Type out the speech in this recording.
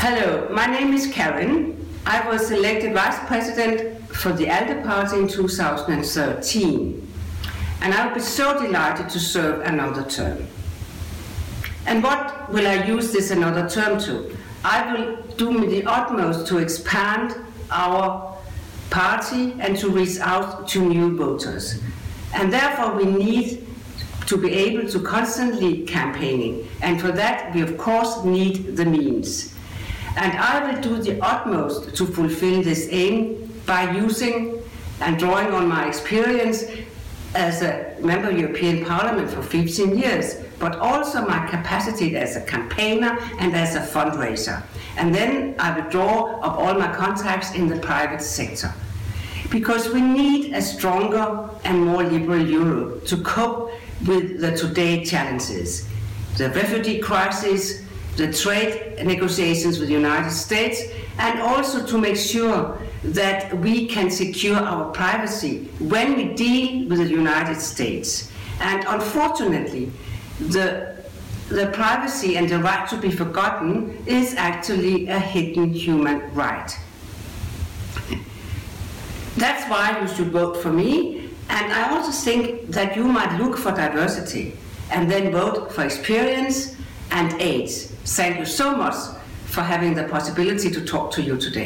Hello, my name is Karen. I was elected Vice President for the ALDE Party in 2013. And I will be so delighted to serve another term. And what will I use this another term to? I will do the utmost to expand our party and to reach out to new voters. And therefore we need to be able to constantly campaigning. And for that we of course need the means. And I will do the utmost to fulfill this aim by using and drawing on my experience as a member of European Parliament for 15 years, but also my capacity as a campaigner and as a fundraiser. And then I will draw up all my contacts in the private sector. Because we need a stronger and more liberal Europe to cope with the today challenges. The refugee crisis, the trade negotiations with the United States, and also to make sure that we can secure our privacy when we deal with the United States. And unfortunately, the privacy and the right to be forgotten is actually a hidden human right. That's why you should vote for me, and I also think that you might look for diversity and then vote for experience and age. Thank you so much for having the possibility to talk to you today.